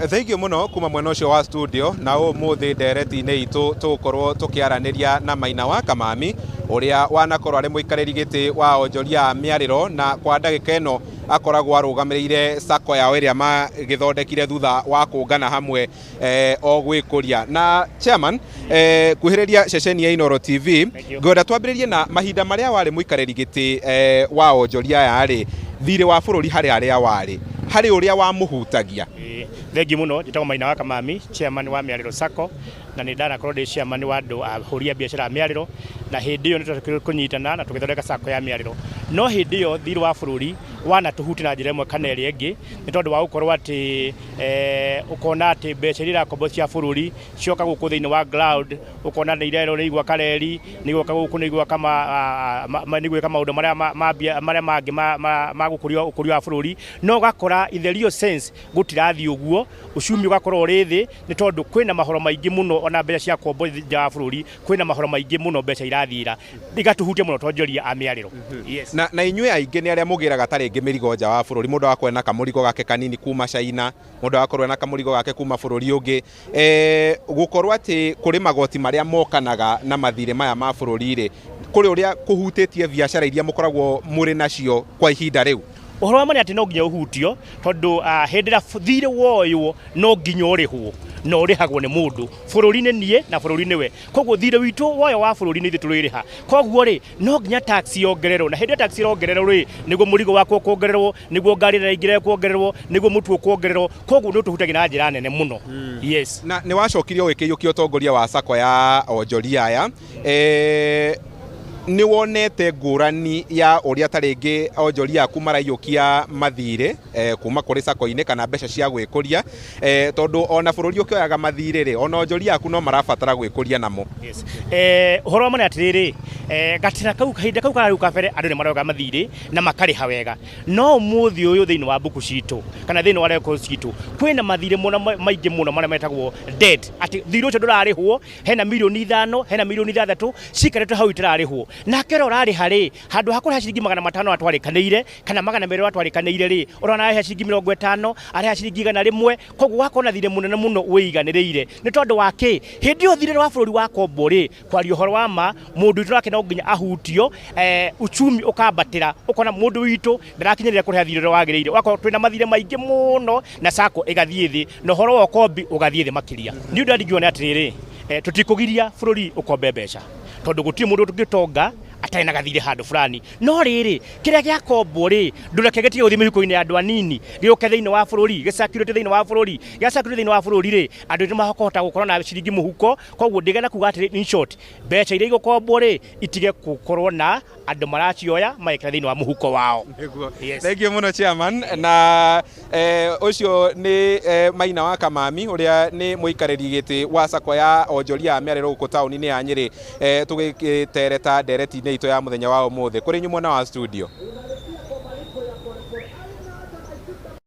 Thank you muno kuma mwena ucio wa studio na umuthi ndereti-ini itu tukorwo tukiaraniria na Maina wa Kamami uria wanakorwo ari muikariri giti wa onjoria miariro na kwa ndagika ino akoragwo arugamirire sako yao iria magithondekire thutha wa kungana hamwe o gwikuria na chairman kuhiriria ceceni ya Inooro TV ngwenda twambiririe na mahinda maria wari muikariri giti wa onjoria yari thire wa bururi hari aria wari hari uria wa muhutagia. Thengi muno njitagwo Maina wa Kamami, chairman wa Miariro Sacco, na ni ndanakorwo ndi chairman wa andu ahũri a biacara a Miariro, na hindi iyo nitũkire kunyitana na tũgĩthondeka Sacco ya Miariro. No hindi iyo thirĩ wa bũrũri wana tuhuti na njĩra ĩmwe kana ĩrĩa ĩngĩ nĩ tondũ wa gũkorwo atĩ ũkona atĩ mbeca iria irakombo cia bũrũri cioka gũkũ thĩinĩ wa ground, ũkona nĩ irerwo nĩ igwaka reri, nĩ igwaka gũkũ nĩ igwaka maũndũ marĩa mangĩ ma gũkũria ũkũria wa bũrũri, no ũgakora in the real sense gũtirathiĩ ũguo, ũcumi ũgakorwo ũrĩ thĩ nĩ tondũ kwĩna mahoro maingĩ mũno ona mbeca cia kombo nja wa bũrũri, kwĩna mahoro maingĩ mũno mbeca irathira igatuhutia mũno tonjoria a Miariro. Yes. Na inyuĩ aingĩ nĩ arĩa mũgĩraga tarĩ ngĩ mĩrigo nja wa bũrũri, mũndũ akorwo ena kamũrigo gake kanini kuma China, mũndũ akorwo ena kamũrigo gake kuma bũrũri ũngĩ, gũkorwo atĩ kũrĩ magoti marĩa mokanaga na mathirĩ maya ma bũrũri rĩ, kũrĩ ũrĩa kũhutĩtie biacara iria mũkoragwo mũrĩ nacio kwa ihinda rĩu. Ũhoro wa mani atĩ no nginya ũhutio tondũ hĩndĩ ĩrĩa thirĩ woywo no nginya ũrĩhwo na ũrĩhagwo nĩ mũndũ bũrũri-inĩ niĩ na bũrũri-inĩ we, koguo thirĩ witũ woyo wa bũrũri-inĩ ithuĩ tũrĩrĩha, koguo rĩ no nginya tax yongererwo, na hĩndĩ ĩrĩa tax yongererwo rĩ nĩguo mũrigo wakwo kuongererwo, nĩguo ngari ĩrĩa ingĩre kuongererwo, nĩguo mũtu kuongererwo, koguo nĩ ũtũhutagia na njĩra nene mũno. Yes. Na nĩ wacokirie ũgĩkĩiyũkia ũtongoria wa Sacco ya onjoria aya, nĩ wonete ngũrani ya uria tarĩngĩ onjoria aku maraiyũkia mathirĩ kuma kũrĩ Sacco-inĩ kana mbeca cia gwĩkũria, tondũ ona bũrũri ũkĩoyaga mathirĩ rĩ ona onjoria aku no marabatara gwĩkũria namo. Yes. Ũhoro wa mani atĩrĩrĩ, gatina kau kahinda kau karau kabere andũ nĩ maroyaga mathirĩ na makarĩha wega, no ũmũthĩ ũyũ thĩinĩ wa mbuku citũ kana thĩinĩ wa records citũ kwĩna mathirĩ maingĩ mũno marĩa metagwo dead, atĩ thirĩ ũcio ndũrarĩhwo, hena mirioni 5 hena mirioni 6 cikarĩtwo hau itararĩhwo, na kero ũrarĩha rĩ handũ ha kũrĩha ciringi 500 atwarĩkanĩire kana 200 atwarĩkanĩire rĩ ũrona arĩha ciringi 50 arĩha ciringi 100, koguo wakona thirĩ mũnene mũno wĩiganĩrĩire nĩ tondũ wa kĩ hĩndĩ ĩyo thirĩ wa bũrũri wa kombo rĩ kwaria ũhoro wa ma mũndũ witũ nake no nginya ahutio, uchumi ũkambatĩra, ũkona mũndũ witũ ndarakinyĩrĩra kũrĩha thirĩ ũrĩa wagĩrĩire, wakorwo twĩna mathirĩ maingĩ mũno na Sacco ĩgathiĩ thĩ na ũhoro wa ũkombi ũgathiĩ thĩ makĩria. Nĩ ũndũ ndingiona atĩrĩrĩ tũtikũgiria bũrũri ũkombe mbeca tondũ gũtirĩ mũndũ tũngĩtonga atarĩ na gathirĩ handũ fulani, no rĩrĩ kĩrĩa gĩa kombo rĩ ndũreke gĩtige gũthiĩ mĩhuko-inĩ ya andũ anini gĩũke thĩinĩ wa bũrũri gĩcakirĩte thĩinĩ wa bũrũri, gĩacakirĩte thĩinĩ wa bũrũri rĩ andũ nĩ mahota gũkorwo na ciringi mũhuko, koguo ndigana kuga atĩ in short mbeca iria igũkombo rĩ itige gũkorwo na andũ maracioya magĩkĩra thĩinĩ wa mũhuko wao. Yes. Thank you muno chairman, na ũcio nĩ Maina wa Kamami ũrĩa nĩ mũikarĩri gĩtĩ wa Sacco ya onjoria a Miariro gũkũ taũni-inĩ ya Nyĩrĩ, tũgĩtereta ndereti-inĩ itũ ya mũthenya wa ũmũthĩ kũrĩ nyuĩ mwena wa studio.